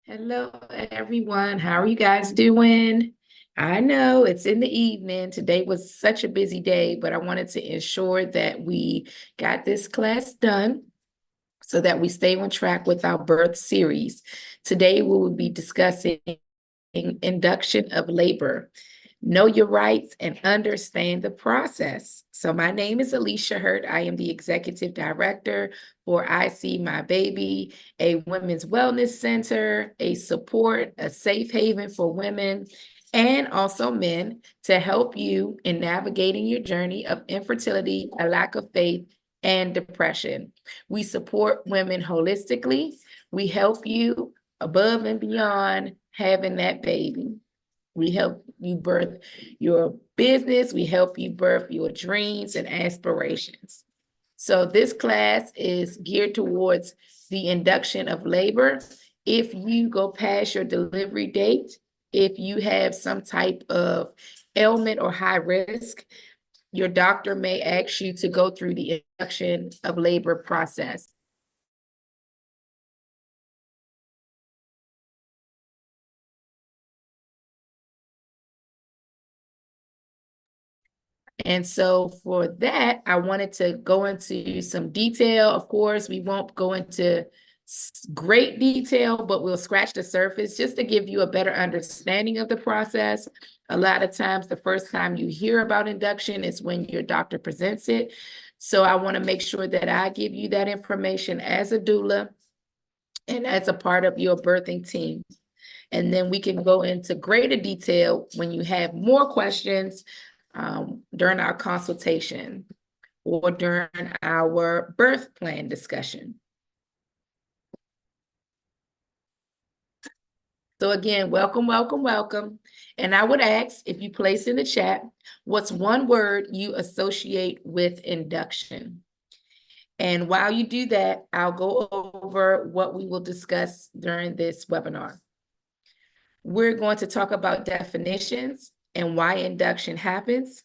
Hello, everyone. How are you guys doing? I know it's in the evening. Today was such a busy day, but I wanted to ensure that we got this class done so that we stay on track with our birth series. Today, we will be discussing induction of labor. Know your rights and understand the process. So my name is Alicia Hurt. I am the executive director for I See My Baby, a women's wellness center, a support, a safe haven for women and also men to help you in navigating your journey of infertility, a lack of faith, and depression. We support women holistically. We help you above and beyond having that baby. We help you birth your business. We help you birth your dreams and aspirations. So this class is geared towards the induction of labor. If you go past your delivery date, if you have some type of ailment or high risk, your doctor may ask you to go through the induction of labor process. And so for that, I wanted to go into some detail. Of course, we won't go into great detail, but we'll scratch the surface just to give you a better understanding of the process. A lot of times, the first time you hear about induction is when your doctor presents it. So I want to make sure that I give you that information as a doula and as a part of your birthing team. And then we can go into greater detail when you have more questions during our consultation or during our birth plan discussion. So again, welcome, welcome, welcome. And I would ask if you place in the chat, what's one word you associate with induction? And while you do that, I'll go over what we will discuss during this webinar. We're going to talk about definitions and why induction happens.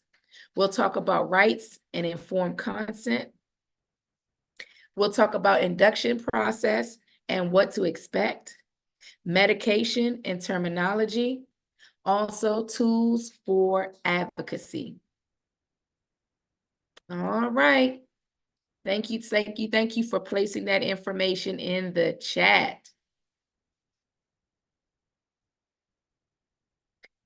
We'll talk about rights and informed consent. We'll talk about induction process and what to expect, medication and terminology, also tools for advocacy. All right. Thank you, thank you, thank you for placing that information in the chat.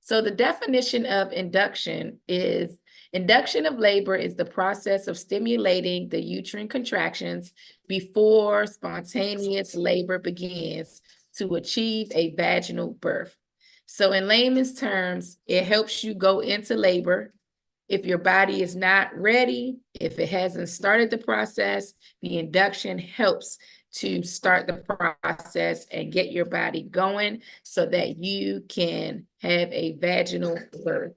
So the definition of induction of labor is the process of stimulating the uterine contractions before spontaneous labor begins to achieve a vaginal birth. So in layman's terms, it helps you go into labor. If your body is not ready, if it hasn't started the process, the induction helps to start the process and get your body going so that you can have a vaginal birth.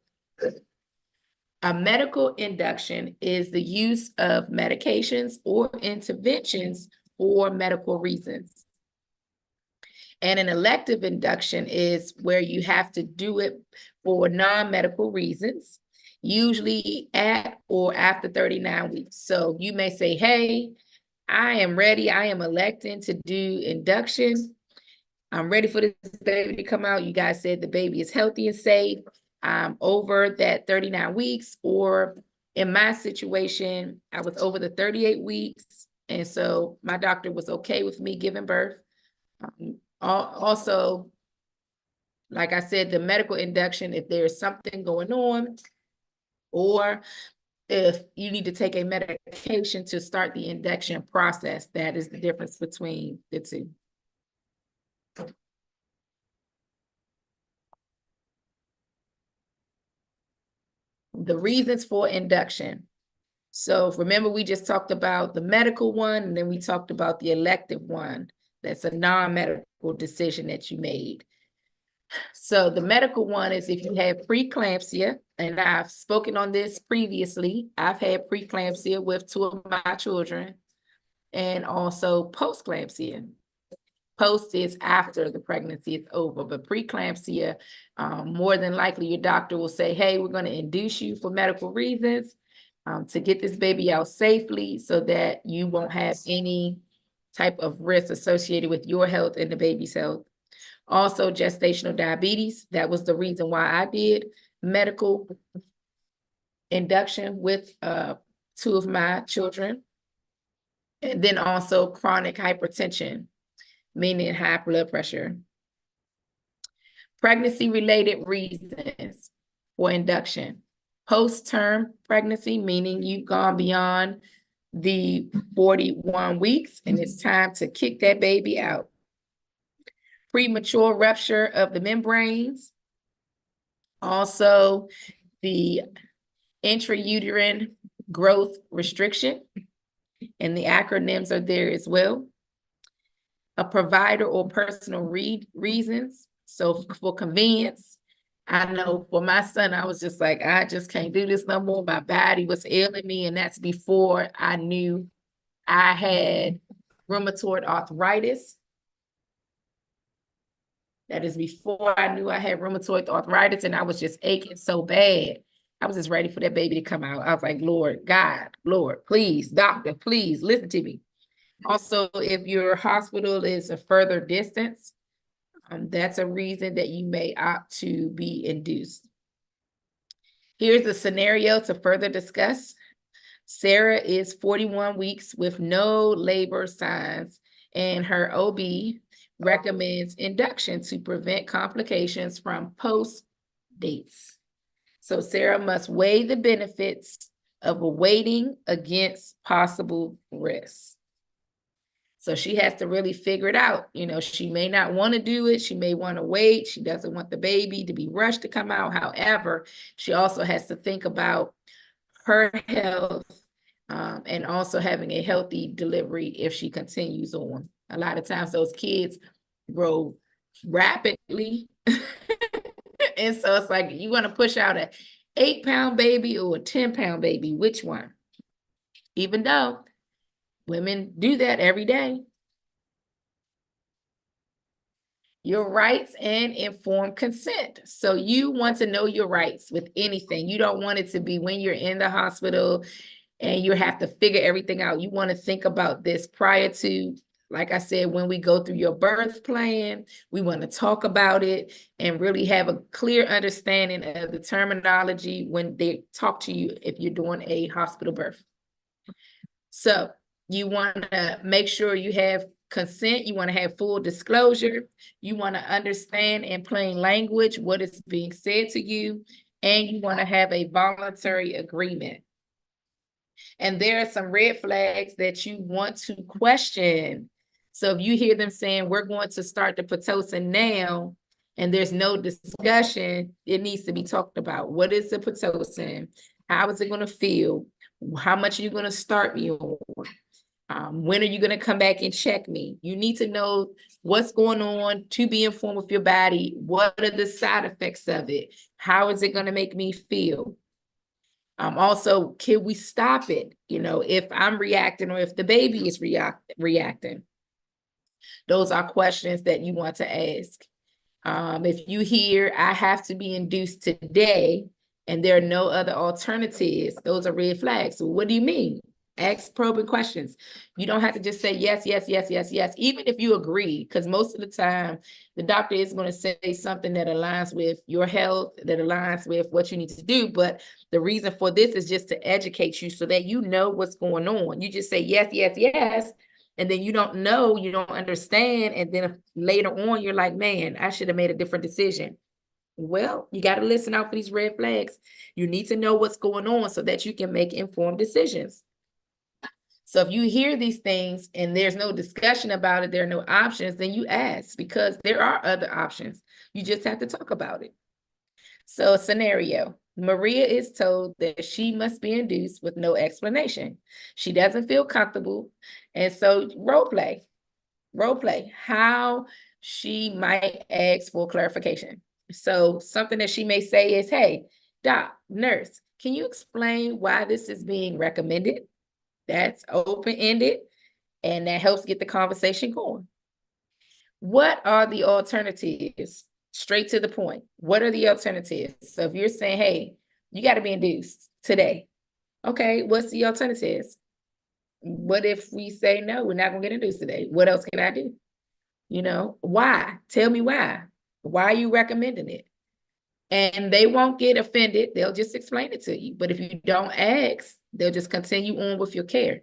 A medical induction is the use of medications or interventions for medical reasons. And an elective induction is where you have to do it for non-medical reasons, usually at or after 39 weeks. So you may say, hey, I am ready. I am electing to do induction. I'm ready for this baby to come out. You guys said the baby is healthy and safe. I'm over that 39 weeks, or in my situation, I was over the 38 weeks. And so my doctor was okay with me giving birth. Also, like I said, the medical induction, if there's something going on, or if you need to take a medication to start the induction process, that is the difference between the two. The reasons for induction. So remember, we just talked about the medical one, and then we talked about the elective one. That's a non-medical decision that you made. So the medical one is if you have preeclampsia, and I've spoken on this previously. I've had preeclampsia with 2 of my children, and also postclampsia. Post is after the pregnancy is over, but preeclampsia, more than likely your doctor will say, hey, we're going to induce you for medical reasons to get this baby out safely so that you won't have any type of risk associated with your health and the baby's health. Also gestational diabetes. That was the reason why I did medical induction with two of my children. And then also chronic hypertension, meaning high blood pressure. Pregnancy-related reasons for induction. Post-term pregnancy, meaning you've gone beyond the 41 weeks and it's time to kick that baby out. Premature rupture of the membranes. Also, the intrauterine growth restriction, and the acronyms are there as well. A provider or personal reasons. So for convenience, I know for my son, I was just like, I just can't do this no more. My body was ailing me, and that's before I knew I had rheumatoid arthritis. That is before I knew I had rheumatoid arthritis, and I was just aching so bad. I was just ready for that baby to come out. I was like, Lord, God, Lord, please, doctor, please listen to me. Also, if your hospital is a further distance, that's a reason that you may opt to be induced. Here's a scenario to further discuss. Sarah is 41 weeks with no labor signs, and her OB recommends induction to prevent complications from post dates. So Sarah must weigh the benefits of awaiting against possible risks. So she has to really figure it out. You know, she may not want to do it. She may want to wait. She doesn't want the baby to be rushed to come out. However, she also has to think about her health and also having a healthy delivery if she continues on. A lot of times those kids grow rapidly. And so it's like, you want to push out an 8-pound baby or a 10-pound baby, which one? Even though women do that every day. Your rights and informed consent. So you want to know your rights with anything. You don't want it to be when you're in the hospital and you have to figure everything out. You want to think about this prior to, like I said, when we go through your birth plan, we want to talk about it and really have a clear understanding of the terminology when they talk to you if you're doing a hospital birth. So you want to make sure you have consent. You want to have full disclosure. You want to understand in plain language what is being said to you, and you want to have a voluntary agreement. And there are some red flags that you want to question. So if you hear them saying, we're going to start the Pitocin now, and there's no discussion, it needs to be talked about. What is the Pitocin? How is it going to feel? How much are you going to start me on? When are you going to come back and check me? You need to know what's going on to be informed with your body. What are the side effects of it? How is it going to make me feel? Also, can we stop it? You know, if I'm reacting or if the baby is reacting. Those are questions that you want to ask. If you hear, I have to be induced today, and there are no other alternatives, those are red flags. So what do you mean? Ask probing questions. You don't have to just say yes, yes, yes, yes, yes, even if you agree, because most of the time, the doctor is going to say something that aligns with your health, that aligns with what you need to do. But the reason for this is just to educate you so that you know what's going on. You just say yes, yes, yes, and then you don't know, you don't understand. And then later on, you're like, man, I should have made a different decision. Well, you got to listen out for these red flags. You need to know what's going on so that you can make informed decisions. So if you hear these things and there's no discussion about it, there are no options, then you ask, because there are other options. You just have to talk about it. So scenario, Maria is told that she must be induced with no explanation. She doesn't feel comfortable. And so role play, how she might ask for clarification. So something that she may say is, hey, doc, nurse, can you explain why this is being recommended? That's open-ended, and that helps get the conversation going. What are the alternatives? Straight to the point. What are the alternatives? So if you're saying, hey, you got to be induced today. Okay, what's the alternatives? What if we say, no, we're not going to get induced today? What else can I do? Why? Tell me why. Why are you recommending it? And they won't get offended. They'll just explain it to you. But if you don't ask, they'll just continue on with your care.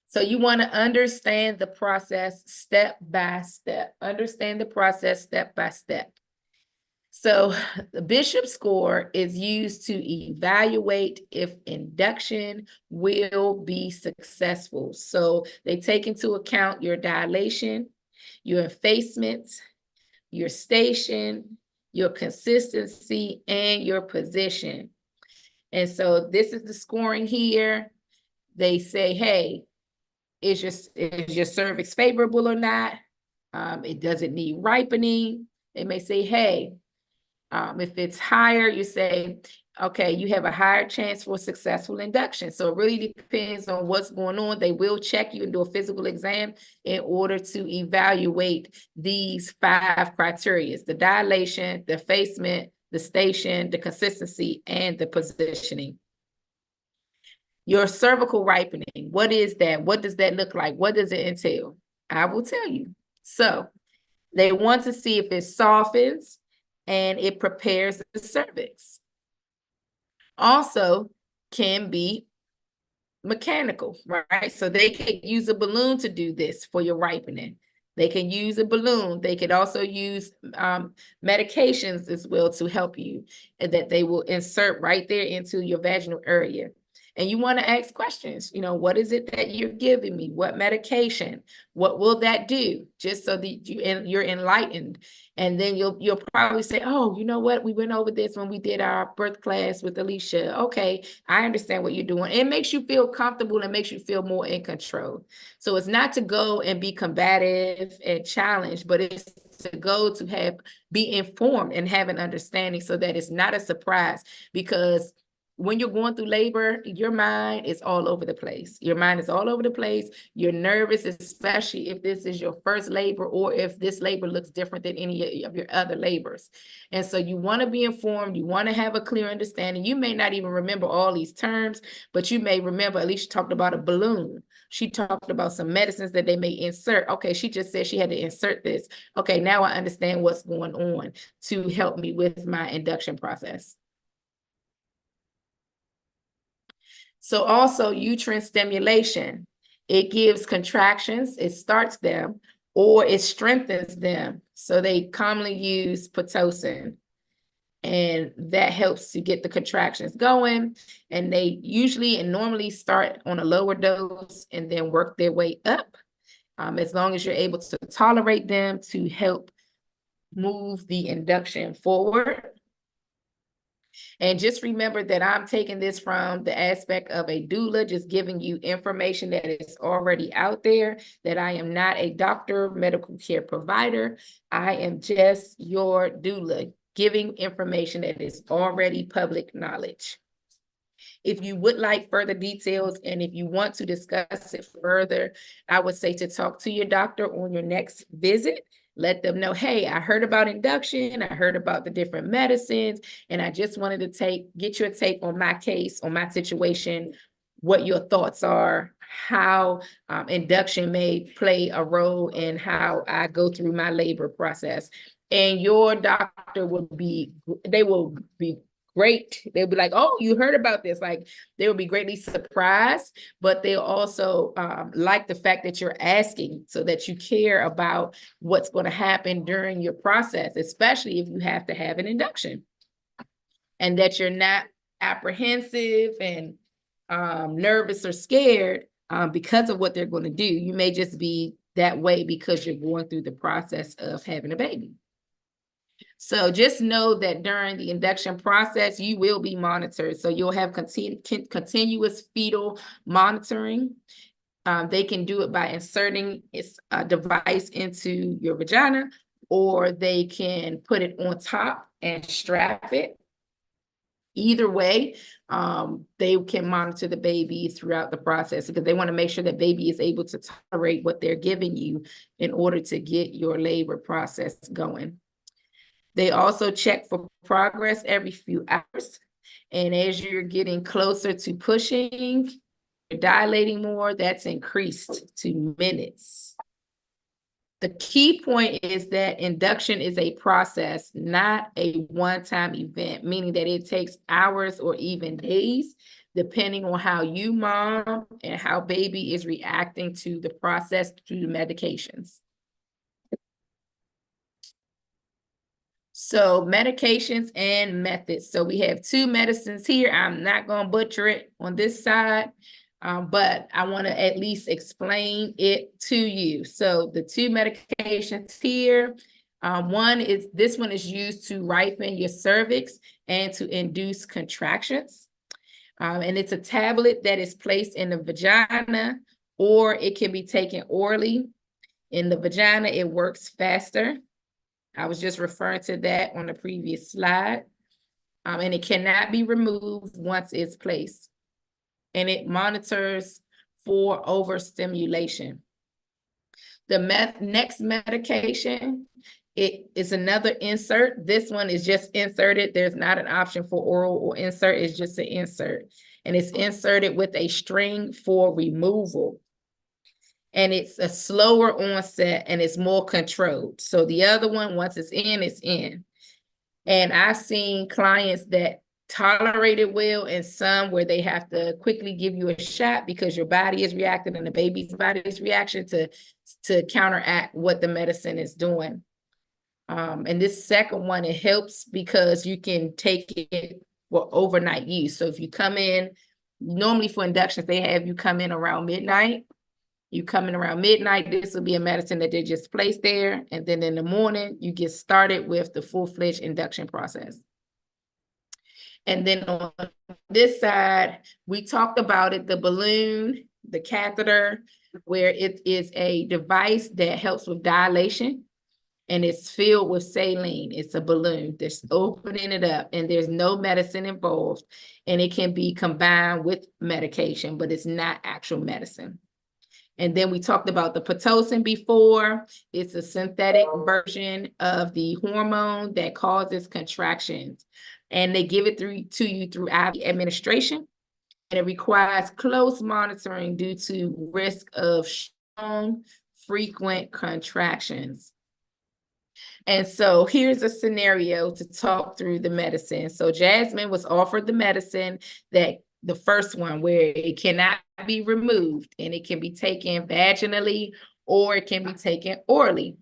So you want to understand the process step by step. Understand the process step by step. So the Bishop score is used to evaluate if induction will be successful. So they take into account your dilation, your effacement, your station, your consistency, and your position. And so this is the scoring here. They say, hey, is your cervix favorable or not? It doesn't need ripening. They may say, hey, if it's higher, you say, okay, you have a higher chance for successful induction. So it really depends on what's going on. They will check you and do a physical exam in order to evaluate these 5 criteria: the dilation, the effacement, the station, the consistency, and the positioning. Your cervical ripening, what is that? What does that look like? What does it entail? I will tell you. So they want to see if it softens and it prepares the cervix. Also can be mechanical, right? So they can use a balloon to do this for your ripening. They can use a balloon. They could also use medications as well to help you, and that they will insert right there into your vaginal area. And you want to ask questions, what is it that you're giving me? What medication? What will that do? Just so that you're enlightened. And then you'll probably say, oh, you know what? We went over this when we did our birth class with Alicia. Okay, I understand what you're doing. It makes you feel comfortable and makes you feel more in control. So it's not to go and be combative and challenge, but it's to go to be informed and have an understanding so that it's not a surprise. Because when you're going through labor, your mind is all over the place. Your mind is all over the place. You're nervous, especially if this is your first labor or if this labor looks different than any of your other labors. And so you want to be informed. You want to have a clear understanding. You may not even remember all these terms, but you may remember, at least she talked about a balloon. She talked about some medicines that they may insert. Okay, she just said she had to insert this. Okay, now I understand what's going on to help me with my induction process. So also uterine stimulation, it gives contractions, it starts them, or it strengthens them. So they commonly use Pitocin, and that helps to get the contractions going. And they usually and normally start on a lower dose and then work their way up, as long as you're able to tolerate them to help move the induction forward. And just remember that I'm taking this from the aspect of a doula, just giving you information that is already out there, that I am not a doctor, medical care provider. I am just your doula, giving information that is already public knowledge. If you would like further details and if you want to discuss it further, I would say to talk to your doctor on your next visit. Let them know, hey, I heard about induction, I heard about the different medicines, and I just wanted to get your take on my case, on my situation, what your thoughts are, how induction may play a role in how I go through my labor process. And your doctor they will be great. They'll be like, oh, you heard about this. Like, they will be greatly surprised, but they'll also like the fact that you're asking, so that you care about what's going to happen during your process, especially if you have to have an induction, and that you're not apprehensive and nervous or scared because of what they're going to do. You may just be that way because you're going through the process of having a baby. So just know that during the induction process, you will be monitored. So you'll have continuous fetal monitoring. They can do it by inserting a device into your vagina, or they can put it on top and strap it. Either way, they can monitor the baby throughout the process, because they want to make sure that baby is able to tolerate what they're giving you in order to get your labor process going. They also check for progress every few hours. And as you're getting closer to pushing, dilating more, that's increased to minutes. The key point is that induction is a process, not a one-time event, meaning that it takes hours or even days, depending on how you, mom, and how baby is reacting to the process through the medications. So medications and methods. So we have two medicines here. I'm not going to butcher it on this side, but I want to at least explain it to you. So the two medications here, this one is used to ripen your cervix and to induce contractions. And it's a tablet that is placed in the vagina, or it can be taken orally. In the vagina, it works faster. I was just referring to that on the previous slide. And it cannot be removed once it's placed. And it monitors for overstimulation. The next medication, it is another insert. This one is just inserted. There's not an option for oral or insert. It's just an insert. And it's inserted with a string for removal. And it's a slower onset and it's more controlled. So the other one, once it's in, it's in. And I've seen clients that tolerate it well, and some where they have to quickly give you a shot because your body is reacting and the baby's body's reaction to counteract what the medicine is doing. And this second one, it helps because you can take it for overnight use. So if you come in, normally for inductions, they have you come in around midnight. You come in around midnight, this will be a medicine that they just place there. And then in the morning, you get started with the full-fledged induction process. And then on this side, we talked about it, the balloon, the catheter, where it is a device that helps with dilation. And it's filled with saline. It's a balloon that's opening it up, and there's no medicine involved. And it can be combined with medication, but it's not actual medicine. And then we talked about the Pitocin before. It's a synthetic version of the hormone that causes contractions. And they give it to you through IV administration. And it requires close monitoring due to risk of strong, frequent contractions. And so here's a scenario to talk through the medicine. So Jasmine was offered the medicine that the first one where it cannot be removed, and it can be taken vaginally or it can be taken orally.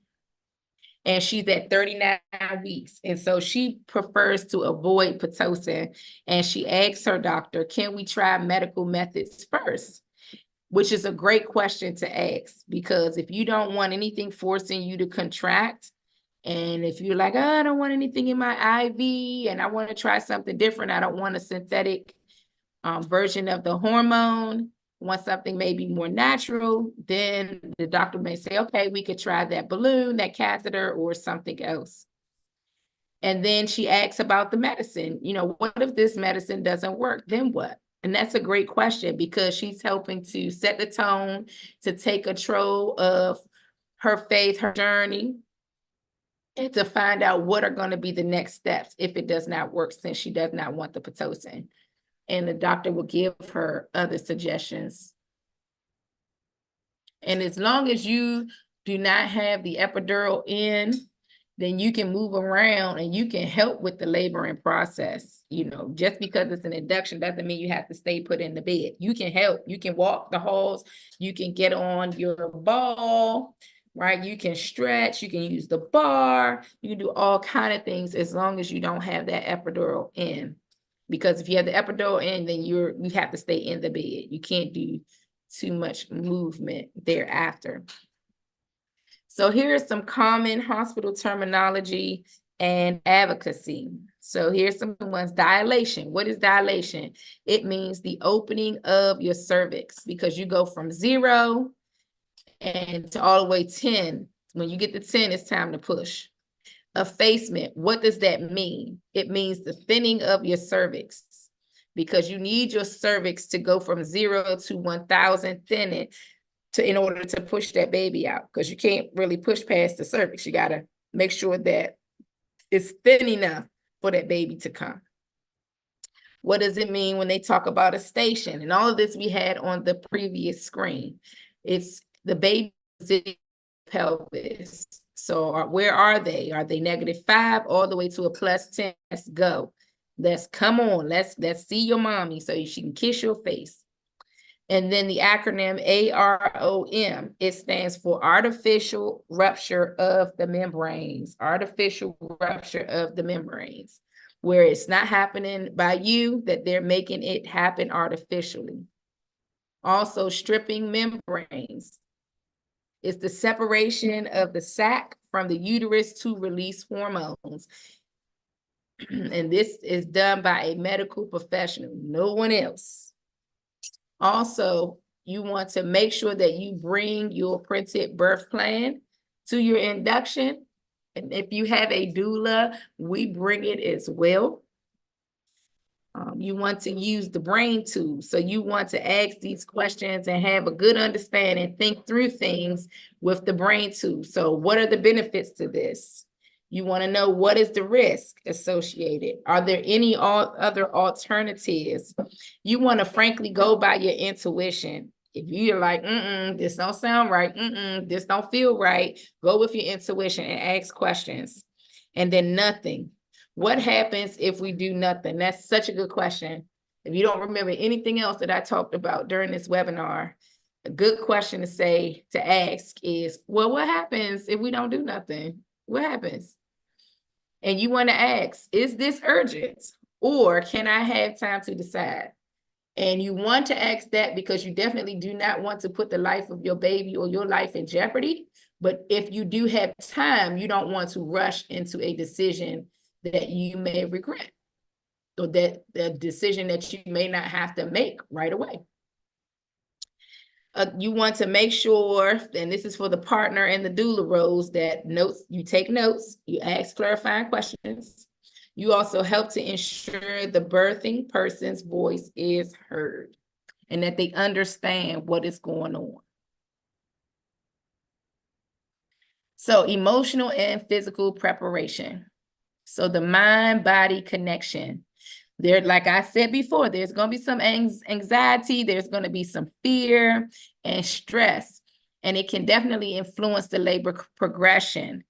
And she's at 39 weeks. And so she prefers to avoid Pitocin. And she asks her doctor, can we try medical methods first? Which is a great question to ask, because if you don't want anything forcing you to contract, and if you're like, oh, I don't want anything in my IV and I want to try something different, I don't want a synthetic version of the hormone, want something maybe more natural, then the doctor may say, okay, we could try that balloon, that catheter, or something else. And then she asks about the medicine. You know, what if this medicine doesn't work? Then what? And that's a great question, because she's helping to set the tone, to take control of her faith, her journey, and to find out what are going to be the next steps if it does not work, since she does not want the Pitocin. And the doctor will give her other suggestions. And as long as you do not have the epidural in, then you can move around and you can help with the laboring process. You know, just because it's an induction doesn't mean you have to stay put in the bed. You can help. You can walk the halls. You can get on your ball, right? You can stretch. You can use the bar. You can do all kinds of things as long as you don't have that epidural in. Because if you have the epidural in, then you have to stay in the bed. You can't do too much movement thereafter. So here is some common hospital terminology and advocacy. So here's some ones. Dilation. What is dilation? It means the opening of your cervix, because you go from 0 and to all the way 10. When you get to 10, it's time to push. Effacement. What does that mean? It means the thinning of your cervix, because you need your cervix to go from 0 to 1,000 thinning in order to push that baby out, because you can't really push past the cervix. You got to make sure that it's thin enough for that baby to come. What does it mean when they talk about a station? And all of this we had on the previous screen. It's the baby's pelvis. So where are they? Are they -5 all the way to a +10? Let's go. Let's come on. Let's see your mommy so she can kiss your face. And then the acronym AROM, it stands for artificial rupture of the membranes. Artificial rupture of the membranes, where it's not happening by you, that they're making it happen artificially. Also, stripping membranes. It's the separation of the sac from the uterus to release hormones. And this is done by a medical professional, no one else. Also, you want to make sure that you bring your printed birth plan to your induction. And if you have a doula, we bring it as well. You want to use the brain tool. So you want to ask these questions and have a good understanding, think through things with the brain tool. So what are the benefits to this? You want to know, what is the risk associated? Are there any other alternatives? You want to frankly go by your intuition. If you're like, this don't sound right, this don't feel right, go with your intuition and ask questions. And then nothing. What happens if we do nothing? That's such a good question. If you don't remember anything else that I talked about during this webinar, a good question to ask is, well, what happens if we don't do nothing? What happens? And you want to ask, is this urgent? Or can I have time to decide? And you want to ask that because you definitely do not want to put the life of your baby or your life in jeopardy. But if you do have time, you don't want to rush into a decision that you may regret, or that the decision that you may not have to make right away. You want to make sure, and this is for the partner and the doula roles, that you take notes, you ask clarifying questions. You also help to ensure the birthing person's voice is heard and that they understand what is going on. So emotional and physical preparation. So the mind-body connection. There, like I said before, there's going to be some anxiety, there's going to be some fear and stress, and it can definitely influence the labor progression.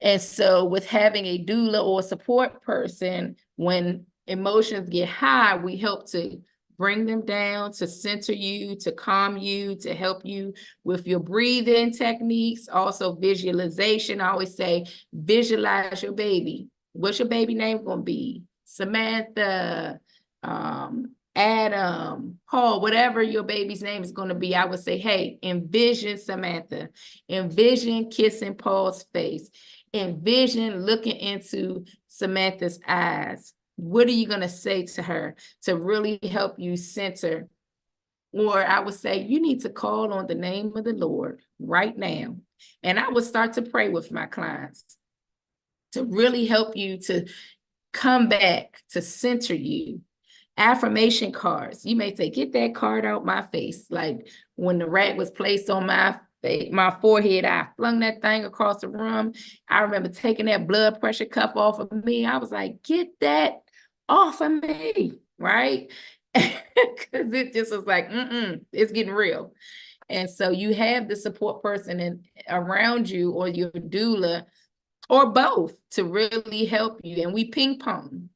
And so with having a doula or support person, when emotions get high, we help to bring them down, to center you, to calm you, to help you with your breathing techniques, also visualization. I always say, visualize your baby. What's your baby name going to be? Samantha, Adam, Paul, whatever your baby's name is going to be. I would say, hey, envision Samantha, envision kissing Paul's face, envision looking into Samantha's eyes. What are you going to say to her to really help you center? Or I would say, you need to call on the name of the Lord right now. And I would start to pray with my clients to really help you to come back, to center you. Affirmation cards. You may say, get that card out my face. Like when the rat was placed on my forehead, I flung that thing across the room. I remember taking that blood pressure cuff off of me. I was like, get that off of me, right? Because it just was like, it's getting real. And so you have the support person around you, or your doula, or both, to really help you. And we ping pong.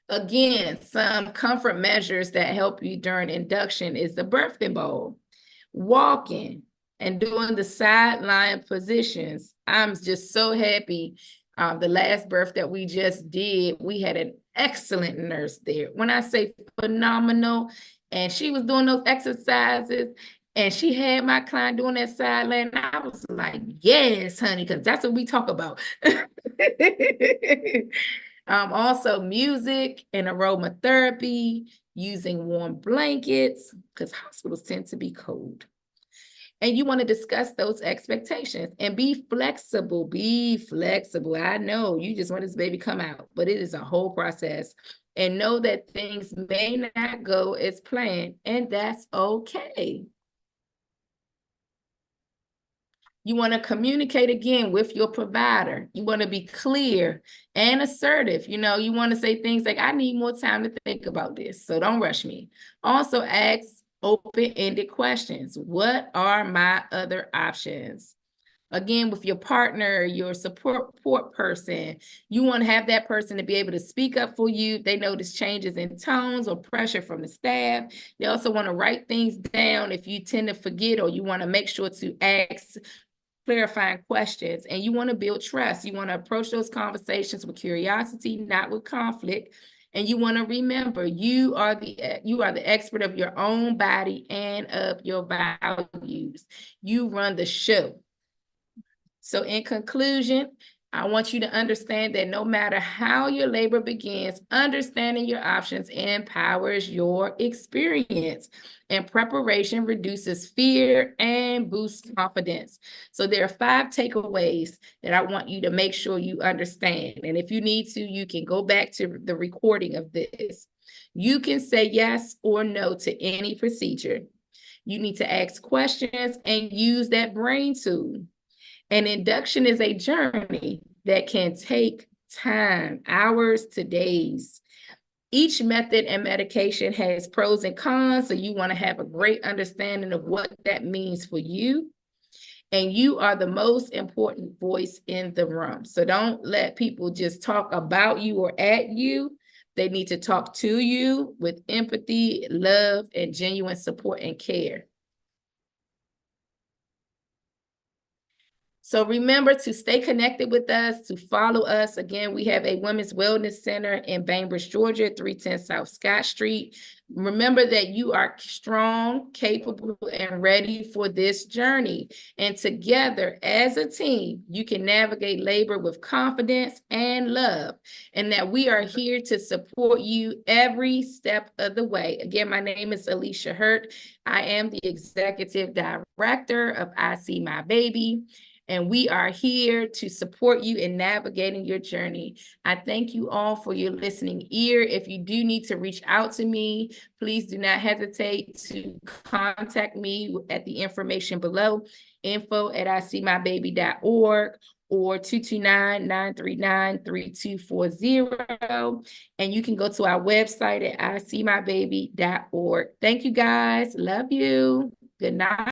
Again, some comfort measures that help you during induction is the birthing bowl, walking, and doing the sideline positions. I'm just so happy. The last birth that we just did, we had an excellent nurse there. When I say phenomenal, and she was doing those exercises, and she had my client doing that sideline. I was like, yes, honey, because that's what we talk about. Also music and aromatherapy, using warm blankets, because hospitals tend to be cold. And you want to discuss those expectations and be flexible. Be flexible. I know you just want this baby come out, but it is a whole process. And know that things may not go as planned, and that's okay. You want to communicate again with your provider. You want to be clear and assertive. You know, you want to say things like, I need more time to think about this, so don't rush me. Also ask open-ended questions. What are my other options? Again, with your partner, your support person, you want to have that person to be able to speak up for you. They notice changes in tones or pressure from the staff. They also want to write things down if you tend to forget, or you want to make sure to ask clarifying questions. And you want to build trust. You want to approach those conversations with curiosity, not with conflict. And you want to remember, you are the expert of your own body and of your values. You run the show. So in conclusion, I want you to understand that no matter how your labor begins, understanding your options empowers your experience, and preparation reduces fear and boosts confidence. So there are 5 takeaways that I want you to make sure you understand. And if you need to, you can go back to the recording of this. You can say yes or no to any procedure. You need to ask questions and use that brain tool. An induction is a journey that can take time, hours to days. Each method and medication has pros and cons, so you want to have a great understanding of what that means for you. And you are the most important voice in the room. So don't let people just talk about you or at you. They need to talk to you with empathy, love, and genuine support and care. So remember to stay connected with us, to follow us. Again, we have a Women's Wellness Center in Bainbridge, Georgia, 310 South Scott Street. Remember that you are strong, capable, and ready for this journey. And together as a team, you can navigate labor with confidence and love. And that we are here to support you every step of the way. Again, my name is Alicia Hurt. I am the Executive Director of I See My Baby. And we are here to support you in navigating your journey. I thank you all for your listening ear. If you do need to reach out to me, please do not hesitate to contact me at the information below, info@iseemybaby.org or 229-939-3240. And you can go to our website at iseemybaby.org. Thank you guys. Love you. Good night.